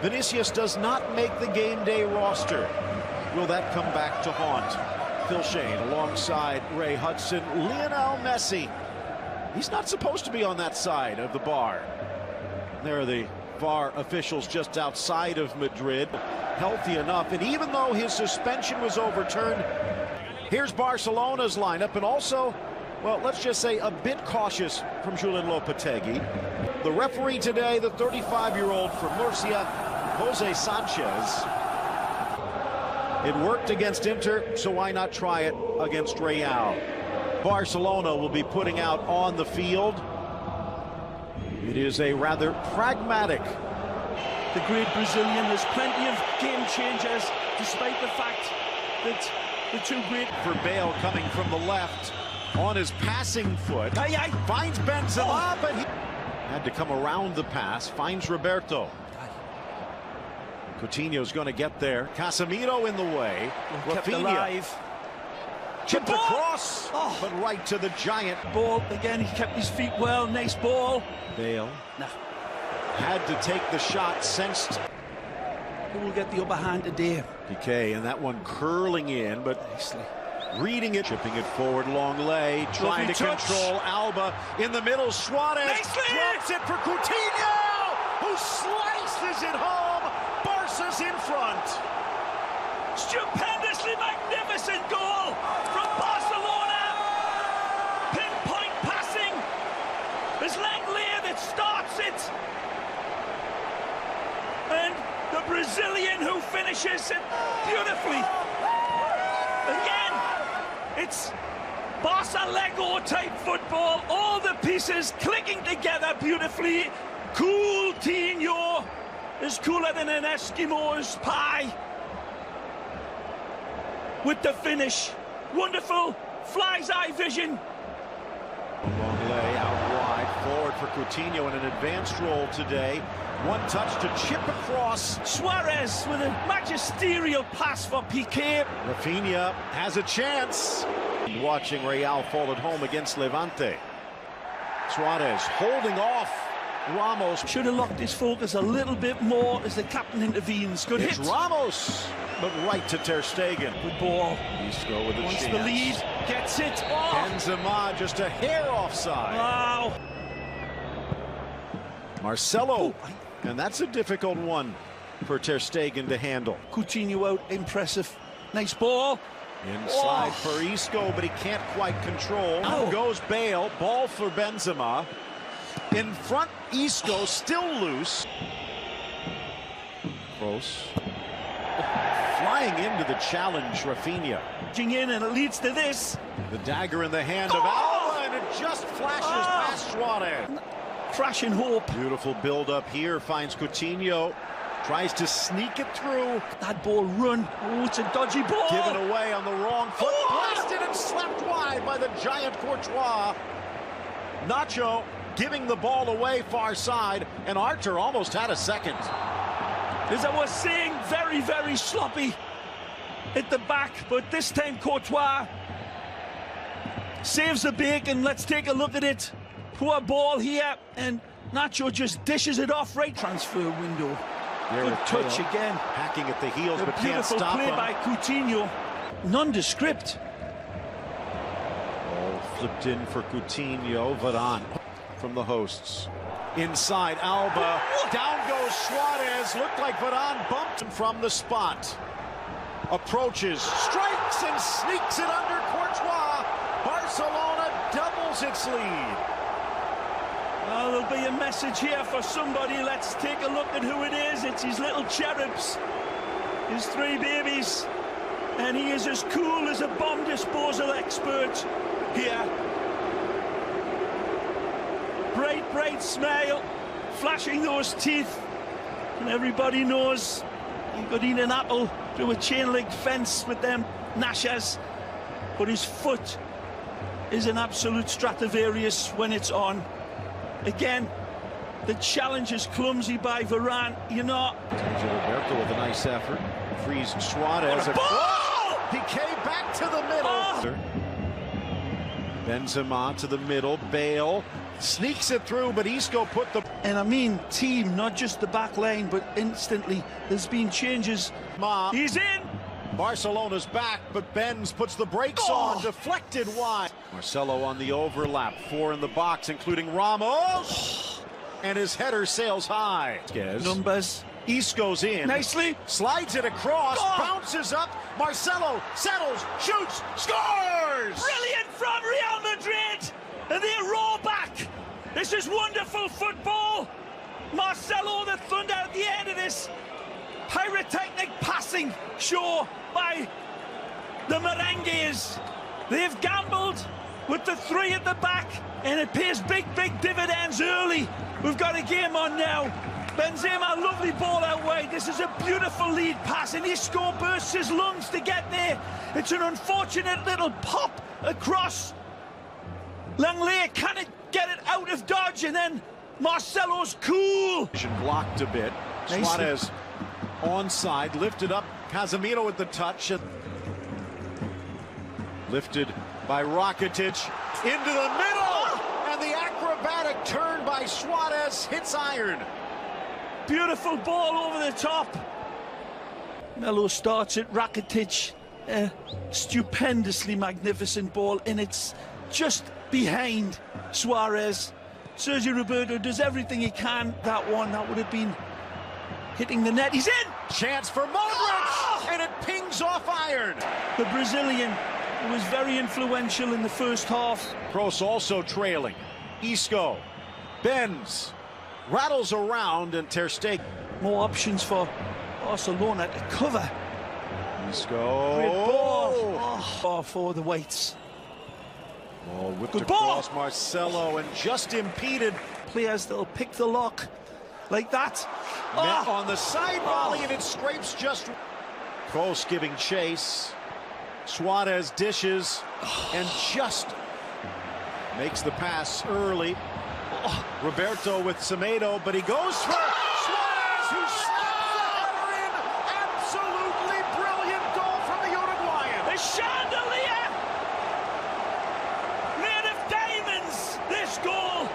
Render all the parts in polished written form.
Vinicius does not make the game day roster. Will that come back to haunt? Phil Shane alongside Ray Hudson. Lionel Messi. He's not supposed to be on that side of the bar. There are the VAR officials just outside of Madrid. Healthy enough, and even though his suspension was overturned, here's Barcelona's lineup, and also, well, let's just say a bit cautious from Julen Lopetegui. The referee today, the 35-year-old from Murcia, Jose Sanchez. It worked against Inter, so why not try it against Real? Barcelona will be putting out on the field. It is a rather pragmatic. The great Brazilian, there's plenty of game changers, despite the fact that the two great... For Bale coming from the left on his passing foot. Finds Benzema, but he had to come around the pass. Finds Roberto. Coutinho's going to get there. Casemiro in the way. Rafinha chipped across, but right to the giant. Ball again, he kept his feet well. Nice ball. Bale had to take the shot, sensed. Who will get the upper hand today? Piqué, and that one curling in, but nicely reading it, chipping it forward, long lay, trying to control Alba in the middle. Suarez drops it for Coutinho, who slices it home. Barca's in front. Stupendously magnificent goal from Barcelona. Pinpoint passing. It's Lenglet that starts it. And the Brazilian who finishes it beautifully. Again, it's Barca Lego type football. All the pieces clicking together beautifully. Coutinho is cooler than an Eskimo's pie. With the finish. Wonderful. Fly's eye vision. Long lay out wide. Forward for Coutinho in an advanced role today. One touch to chip across. Suarez with a magisterial pass for Piqué. Rafinha has a chance. Watching Real fall at home against Levante. Suarez holding off Ramos. Should have locked his focus a little bit more as the captain intervenes. Good hit. Ramos, but right to Ter Stegen. Good ball. Isco with a Wants chance. the lead, gets it. Benzema just a hair offside. Wow. Marcelo, and that's a difficult one for Ter Stegen to handle. Coutinho out, impressive. Nice ball. Inside for Isco, but he can't quite control. Now goes Bale, ball for Benzema. In front, Isco still loose. Close. Flying into the challenge, Rafinha. In and it leads to this. The dagger in the hand of Alba, and it just flashes past Suarez. Crashing hope. Beautiful build-up here, finds Coutinho. Tries to sneak it through. That ball run. Oh, it's a dodgy ball. Given away on the wrong foot. Blasted and slapped wide by the giant Courtois. Nacho giving the ball away far side, and Arthur almost had a second. As I was saying, very, very sloppy at the back, but this time Courtois saves the bacon. Let's take a look at it. Poor ball here, and Nacho just dishes it off. Right transfer window. Good touch again. Hacking at the heels, but can't stop him. Beautiful play by Coutinho. Nondescript. Ball flipped in for Coutinho. Varane from the hosts. Inside, Alba. Down goes Suarez. Looked like Varane bumped him from the spot. Approaches, strikes, and sneaks it under Courtois. Barcelona doubles its lead. Well, there'll be a message here for somebody. Let's take a look at who it is. It's his little cherubs, his three babies. And he is as cool as a bomb disposal expert here. Bright, bright smile, flashing those teeth. And everybody knows you could eat an apple through a chain-link fence with them gnashers. But his foot is an absolute Stradivarius when it's on. Again, the challenge is clumsy by Varane, you know. Roberto with a nice effort. Frees Suarez across. Piqué back to the middle. Benzema to the middle. Bale Sneaks it through, but Isco put the... And I mean team, not just the back line, but instantly there's been changes. He's in! Barcelona's back, but Benz puts the brakes on, deflected wide. Marcelo on the overlap, 4 in the box, including Ramos. And his header sails high. Numbers. Isco's in. Nicely. Slides it across, bounces up. Marcelo settles, shoots, scores! Brilliant from Real Madrid! And they roll back. This is wonderful football. Marcelo, the thunder at the end of this pyrotechnic passing show by the Merengues. They've gambled with the 3 at the back, and it pays big dividends early. We've got a game on now. Benzema, lovely ball out wide. This is a beautiful lead pass, and Isco bursts his lungs to get there. It's an unfortunate little pop across. Langley can't get it out of dodge, and then Marcelo's cool. Blocked a bit. Suarez onside, lifted up. Casemiro with the touch. Lifted by Rakitic into the middle, and the acrobatic turn by Suarez hits iron. Beautiful ball over the top. Melo starts it. Rakitic, stupendously magnificent ball, and it's just behind Suarez. Sergio Roberto does everything he can. That would have been hitting the net. He's in! Chance for Modric, and it pings off iron. The Brazilian was very influential in the first half. Kroos also trailing. Isco, Benz, rattles around, and Ter Stegen. More options for Barcelona to cover. Isco. Great ball. For the weights. Ball whipped across Marcelo and just impeded. Players that'll pick the lock like that. On the side volley, and it scrapes just. Kroos giving chase. Suarez dishes and just makes the pass early. Roberto with Semedo, but he goes for Suarez, who snaps the header in. Absolutely brilliant goal from the Uruguayan. The chandelier made of diamonds. This goal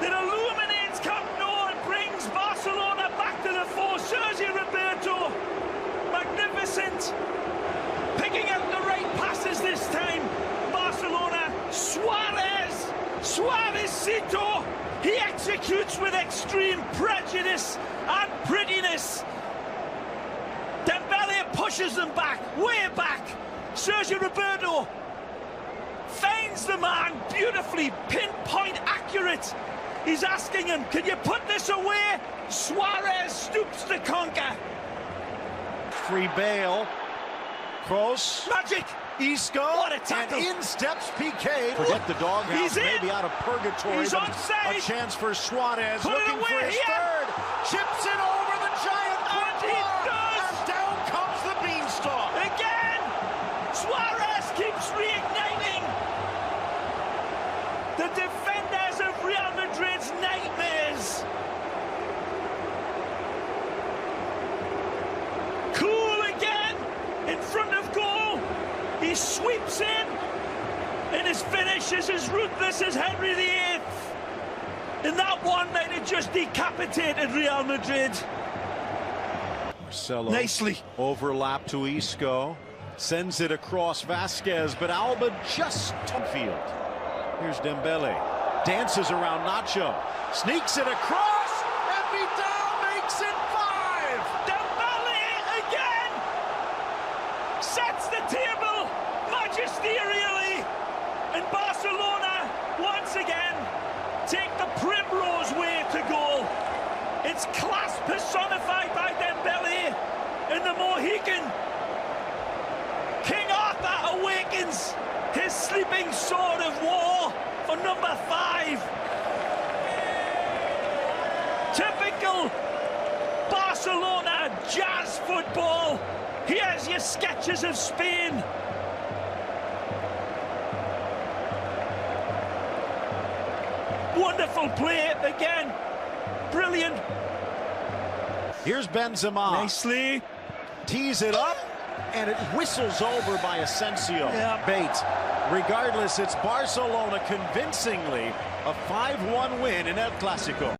that illuminates Camp Nou and brings Barcelona back to the fore. Sergio Roberto, magnificent, picking out the right passes this time. Barcelona, Suarezcito, he executes with extreme prejudice and prettiness. Dembele pushes them back, way back. Sergio Roberto finds the man beautifully, pinpoint accurate. He's asking him, can you put this away? Suarez stoops to conquer. Free Bale. Kroos. Magic. Isco. What a tackle. And in steps PK. Forget the doghouse. Maybe out of purgatory. He's onside. A chance for Suarez. Put looking for his third. Chips it over the giant. And he does. And down comes the beanstalk. Again. Suarez keeps reigniting. The defenders of Real Madrid's nightmares. Cool again in front of goal. He sweeps in, and his finish is as ruthless as Henry VIII. And that one might have just decapitated Real Madrid. Marcelo. Nicely. Overlap to Isco. Sends it across Vasquez, but Alba just on field. Here's Dembele. Dances around Nacho. Sneaks it across, and Vidal makes it 5. Dembele again sets the table magisterially, and Barcelona once again take the primrose way to goal. It's class personified by Dembele, and the Mohican King Arthur awakens his sleeping sword of war for number 5. Typical Barcelona jazz football. Here's your sketches of Spain. Wonderful play again. Brilliant. Here's Benzema. Nicely. Tees it up, and it whistles over by Asensio. Yeah. Bate Regardless, it's Barcelona convincingly a 5-1 win in El Clásico.